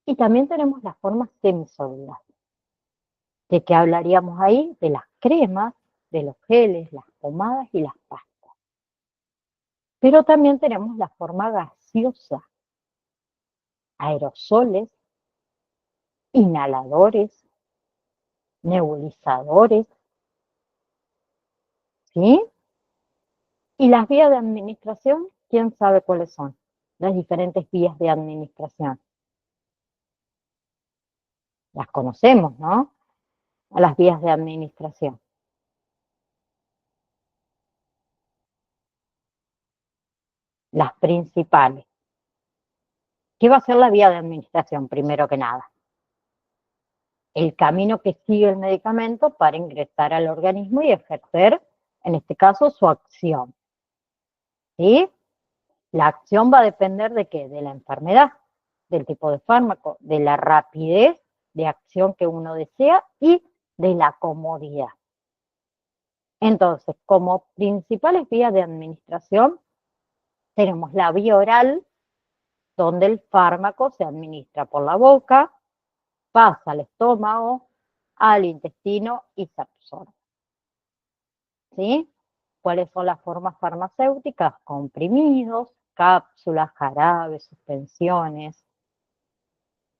Y también tenemos las formas semisólidas. ¿De qué hablaríamos ahí? De las cremas, de los geles, las pomadas y las pastas. Pero también tenemos la forma gaseosa, aerosoles, inhaladores, nebulizadores, ¿sí? Y las vías de administración, ¿quién sabe cuáles son? Las diferentes vías de administración. Las conocemos, ¿no? A las vías de administración. Las principales. ¿Qué va a ser la vía de administración, primero que nada? El camino que sigue el medicamento para ingresar al organismo y ejercer, en este caso, su acción. ¿Sí? La acción va a depender de qué? De la enfermedad, del tipo de fármaco, de la rapidez de acción que uno desea y de la comodidad. Entonces, como principales vías de administración, tenemos la vía oral, donde el fármaco se administra por la boca, pasa al estómago, al intestino y se absorbe. ¿Sí? ¿Cuáles son las formas farmacéuticas? Comprimidos, cápsulas, jarabes, suspensiones.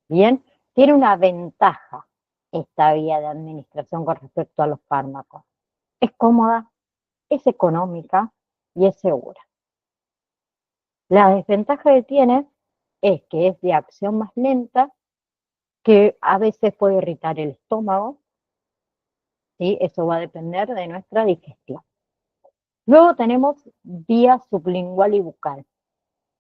Bien, tiene una ventaja esta vía de administración con respecto a los fármacos. Es cómoda, es económica y es segura. La desventaja que tiene es que es de acción más lenta, que a veces puede irritar el estómago, ¿sí? Eso va a depender de nuestra digestión. Luego tenemos vía sublingual y bucal,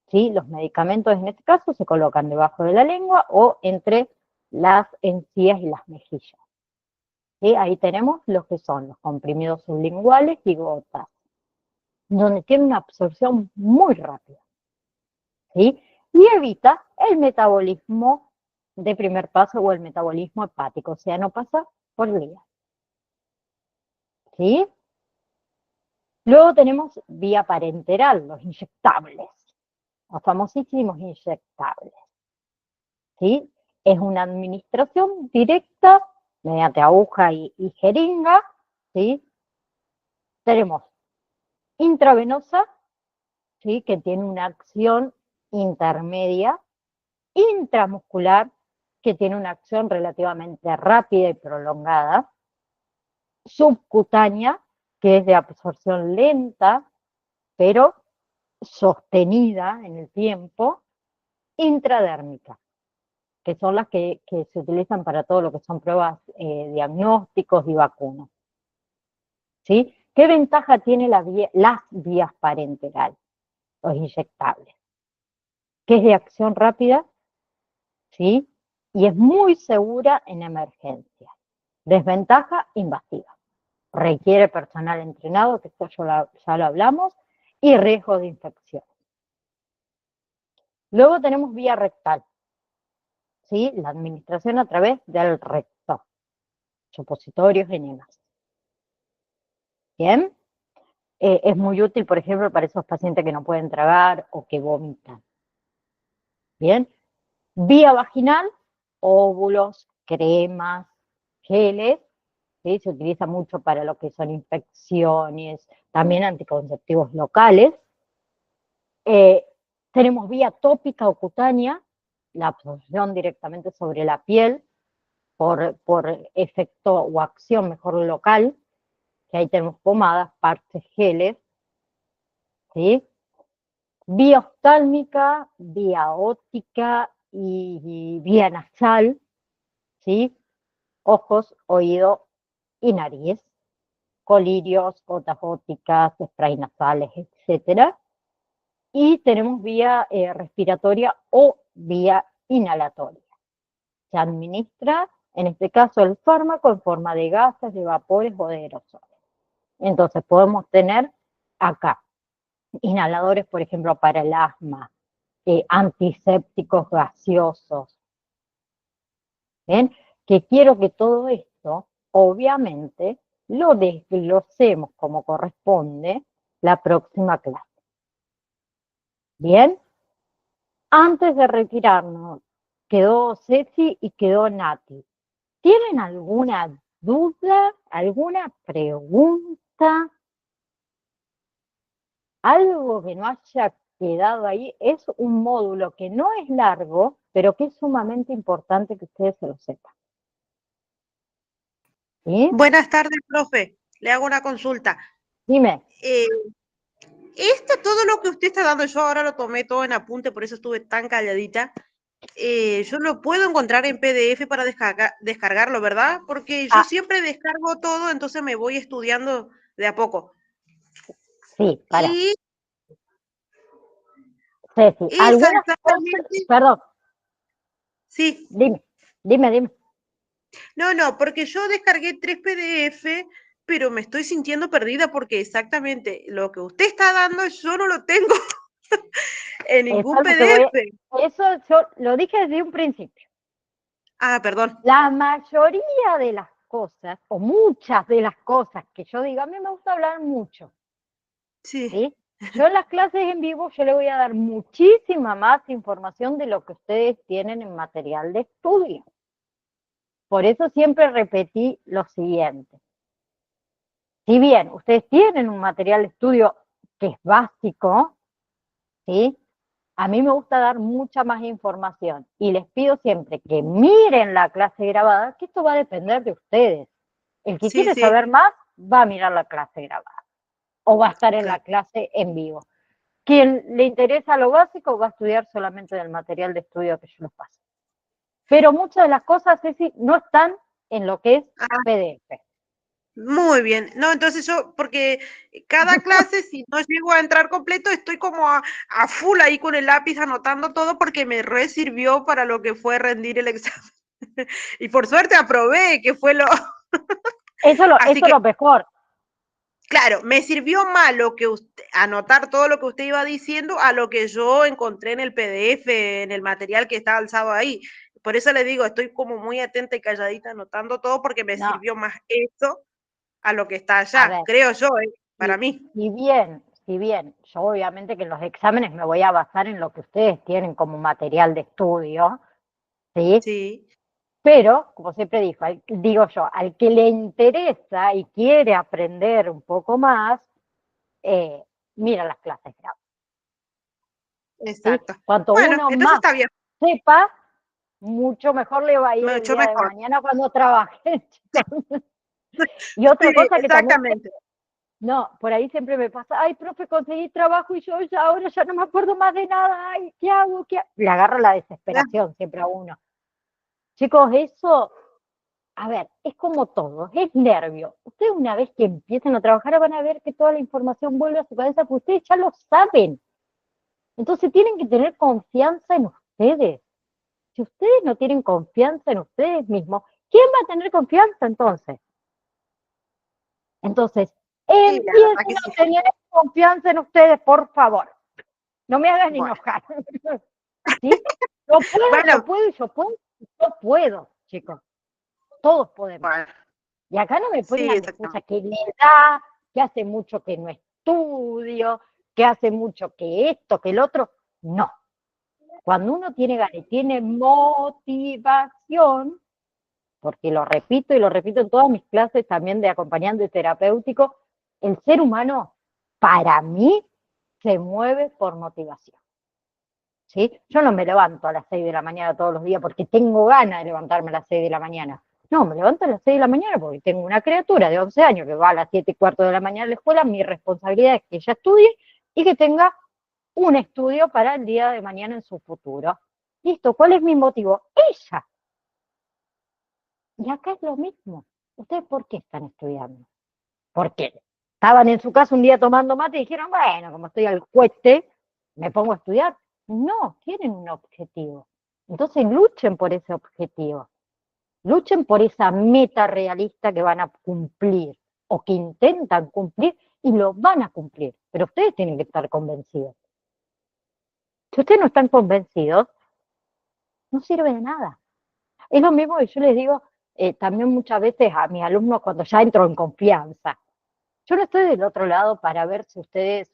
¿sí? Los medicamentos en este caso se colocan debajo de la lengua o entre las encías y las mejillas. ¿Sí? Ahí tenemos lo que son los comprimidos sublinguales y gotas, donde tiene una absorción muy rápida, ¿sí? Y evita el metabolismo de primer paso o el metabolismo hepático, o sea, no pasa por el hígado, ¿sí? Luego tenemos vía parenteral, los inyectables, los famosísimos inyectables, ¿sí? Es una administración directa mediante aguja y jeringa, ¿sí? Tenemos intravenosa, ¿sí? Que tiene una acción intermedia intramuscular, que tiene una acción relativamente rápida y prolongada, subcutánea, que es de absorción lenta, pero sostenida en el tiempo, intradérmica, que son las que se utilizan para todo lo que son pruebas diagnósticos y vacunas. ¿Sí? ¿Qué ventaja tiene las vías parenterales, los inyectables? Que es de acción rápida, ¿sí? Y es muy segura en emergencia. Desventaja, invasiva. Requiere personal entrenado, que esto ya lo hablamos, y riesgo de infección. Luego tenemos vía rectal, ¿sí? La administración a través del recto, supositorios, enemas. ¿Bien? Es muy útil, por ejemplo, para esos pacientes que no pueden tragar o que vomitan. ¿Bien? Vía vaginal, óvulos, cremas, geles, ¿sí? Se utiliza mucho para lo que son infecciones, también anticonceptivos locales. Tenemos vía tópica o cutánea, la absorción directamente sobre la piel por efecto o acción mejor local, que ahí tenemos pomadas, parches, geles, ¿sí? Vía oftálmica, vía óptica y vía nasal, ¿sí? Ojos, oído y nariz, colirios, gotas ópticas, spray nasales, etcétera. Y tenemos vía respiratoria o vía inhalatoria. Se administra, en este caso, el fármaco en forma de gases, de vapores o de aerosoles. Entonces podemos tener acá inhaladores, por ejemplo, para el asma, antisépticos gaseosos. ¿Ven? Que quiero que todo esto, obviamente, lo desglosemos como corresponde la próxima clase. ¿Bien? Antes de retirarnos, quedó Ceci y quedó Nati. ¿Tienen alguna duda, alguna pregunta? Algo que no haya quedado ahí. Es un módulo que no es largo, pero que es sumamente importante que ustedes se lo sepan. ¿Sí? Buenas tardes, profe. Le hago una consulta. Dime. Todo lo que usted está dando, yo ahora lo tomé todo en apunte, por eso estuve tan calladita. Yo lo puedo encontrar en PDF para descargarlo, ¿verdad? Porque yo Ah, siempre descargo todo, entonces me voy estudiando de a poco. sí, para. Y Ceci, esa algunas cosas, exactamente, perdón, sí. dime. No, porque yo descargué 3 PDF, pero me estoy sintiendo perdida porque exactamente lo que usted está dando yo no lo tengo en Eso ningún es lo que voy, PDF. eso yo lo dije desde un principio. Ah, perdón. La mayoría de las cosas, o muchas de las cosas que yo digo, a mí me gusta hablar mucho, Sí, ¿sí? Yo en las clases en vivo, yo le voy a dar muchísima más información de lo que ustedes tienen en material de estudio. Por eso siempre repetí lo siguiente. Si bien ustedes tienen un material de estudio que es básico, ¿sí? A mí me gusta dar mucha más información y les pido siempre que miren la clase grabada, que esto va a depender de ustedes. El que sí, quiere sí, saber más va a mirar la clase grabada o va a estar en la claro. clase en vivo. Quien le interesa lo básico va a estudiar solamente del material de estudio que yo les paso. Pero muchas de las cosas, Ceci, no están en lo que es Ah, PDF. muy bien. No, entonces yo, porque cada clase, si no llego a entrar completo, estoy como a full ahí con el lápiz anotando todo porque me re sirvió para lo que fue rendir el examen. Y por suerte aprobé, que fue lo... Así Eso es que, lo mejor. claro, me sirvió más lo que usted, anotar todo lo que usted iba diciendo a lo que yo encontré en el PDF, en el material que está alzado ahí. Por eso le digo, estoy como muy atenta y calladita anotando todo porque me No, sirvió más eso a lo que está a allá, ver, creo yo, para si, mí. si bien yo obviamente que en los exámenes me voy a basar en lo que ustedes tienen como material de estudio, ¿sí? Sí, Pero, como siempre digo yo, al que le interesa y quiere aprender un poco más, mira las clases grabadas, ¿sí? exacto. Cuanto Bueno, uno entonces más está bien. sepa, mucho mejor le va a ir el Mucho día de mejor. mañana cuando trabaje. Y Sí, otra cosa que también, exactamente. no, por ahí siempre me pasa, ay, profe, conseguí trabajo y yo ya ahora ya no me acuerdo más de nada, ay, ¿qué hago? ¿Qué hago? Le agarra la desesperación siempre a uno. Chicos, eso, a ver, es como todo, es nervio. Ustedes una vez que empiecen a trabajar van a ver que toda la información vuelve a su cabeza, porque ustedes ya lo saben. Entonces tienen que tener confianza en ustedes. Si ustedes no tienen confianza en ustedes mismos, ¿quién va a tener confianza entonces? Entonces, Sí, la verdad que empiecen sí. a tener confianza en ustedes, por favor. No me hagan Bueno, enojar. ¿Sí? Yo bueno, puedo, yo puedo, chicos. Todos podemos. bueno, Y acá no me sí, pongan de excusa exactamente. que me da, que hace mucho que no estudio, que hace mucho que esto, que el otro. No. Cuando uno tiene ganas y tiene motivación, porque lo repito y lo repito en todas mis clases también de acompañante terapéutico, el ser humano, para mí, se mueve por motivación. ¿Sí? Yo no me levanto a las 6 de la mañana todos los días porque tengo ganas de levantarme a las 6 de la mañana. No, me levanto a las 6 de la mañana porque tengo una criatura de 11 años que va a las 7:15 de la mañana a la escuela. Mi responsabilidad es que ella estudie y que tenga un estudio para el día de mañana en su futuro. Listo, ¿cuál es mi motivo? Ella. Y acá es lo mismo. ¿Ustedes por qué están estudiando? Porque estaban en su casa un día tomando mate y dijeron, bueno, como estoy al cueste, me pongo a estudiar. No, tienen un objetivo. Entonces luchen por ese objetivo. Luchen por esa meta realista que van a cumplir o que intentan cumplir y lo van a cumplir. Pero ustedes tienen que estar convencidos. Si ustedes no están convencidos, no sirve de nada. Es lo mismo que yo les digo también muchas veces a mis alumnos cuando ya entro en confianza. Yo no estoy del otro lado para ver si ustedes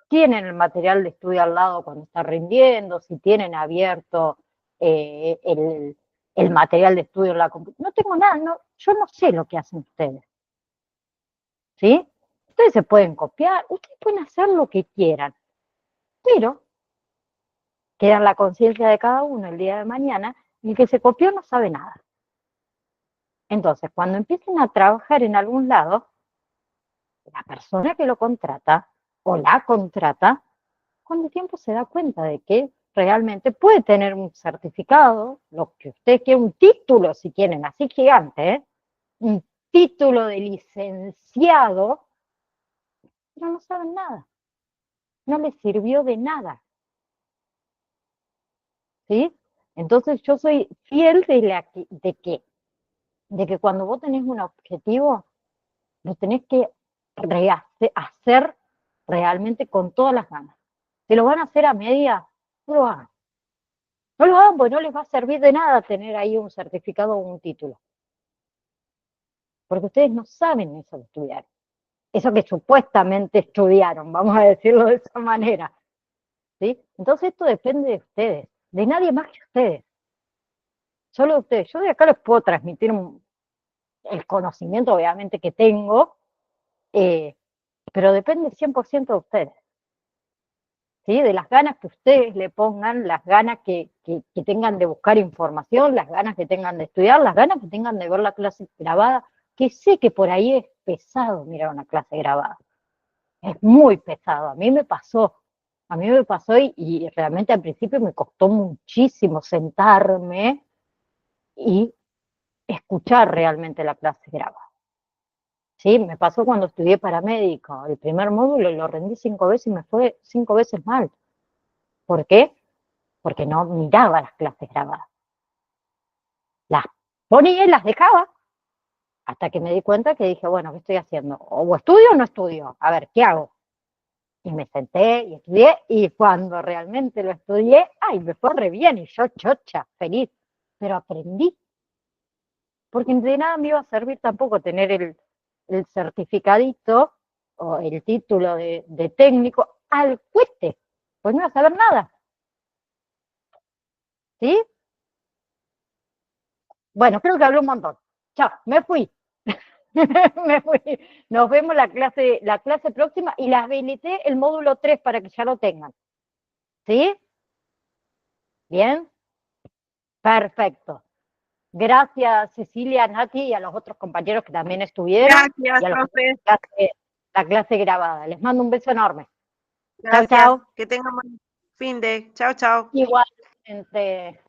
tienen el material de estudio al lado cuando están rindiendo, si tienen abierto eh, el, el material de estudio en la computadora. No tengo nada, no, yo no sé lo que hacen ustedes. ¿Sí? Ustedes se pueden copiar, ustedes pueden hacer lo que quieran, pero queda en la conciencia de cada uno el día de mañana y el que se copió no sabe nada. Entonces, cuando empiecen a trabajar en algún lado, la persona que lo contrata o la contrata, con el tiempo se da cuenta de que realmente puede tener un certificado, lo que usted quiere, un título, si quieren, así gigante, ¿eh? Un título de licenciado, pero no saben nada, no les sirvió de nada, ¿sí? Entonces yo soy fiel de que cuando vos tenés un objetivo, lo tenés que hacer realmente con todas las ganas. Si lo van a hacer a media, no lo hagan. No lo hagan porque no les va a servir de nada tener ahí un certificado o un título. Porque ustedes no saben eso de estudiar. Eso que supuestamente estudiaron, vamos a decirlo de esa manera. ¿Sí? Entonces esto depende de ustedes, de nadie más que ustedes. Solo de ustedes. Yo de acá les puedo transmitir el conocimiento, obviamente, que tengo, eh, pero depende 100% de ustedes. ¿Sí? De las ganas que ustedes le pongan, las ganas que tengan de buscar información, las ganas que tengan de estudiar, las ganas que tengan de ver la clase grabada, que sé que por ahí es pesado mirar una clase grabada, es muy pesado, a mí me pasó y realmente al principio me costó muchísimo sentarme y escuchar realmente la clase grabada. Sí, me pasó cuando estudié paramédico, el primer módulo lo rendí 5 veces y me fue 5 veces mal. ¿Por qué? Porque no miraba las clases grabadas. Las ponía y las dejaba hasta que me di cuenta que dije, bueno, ¿qué estoy haciendo? O estudio o no estudio. A ver, ¿qué hago? Y me senté y estudié y cuando realmente lo estudié, ¡ay! Me fue re bien y yo chocha, feliz. Pero aprendí, porque de nada me iba a servir tampoco tener el certificadito o el título de técnico al cueste, pues no iba a saber nada. ¿Sí? Bueno, creo que hablé un montón. Chao, me fui. Me fui. Nos vemos la clase próxima y las habilité el módulo 3 para que ya lo tengan. ¿Sí? Bien. Perfecto. Gracias, Cecilia, Nati, y a los otros compañeros que también estuvieron. Gracias, Y a los profe. la clase grabada. Les mando un beso enorme. Chau, Gracias. chau. Que tengan buen fin de. Chao, chao. Igualmente.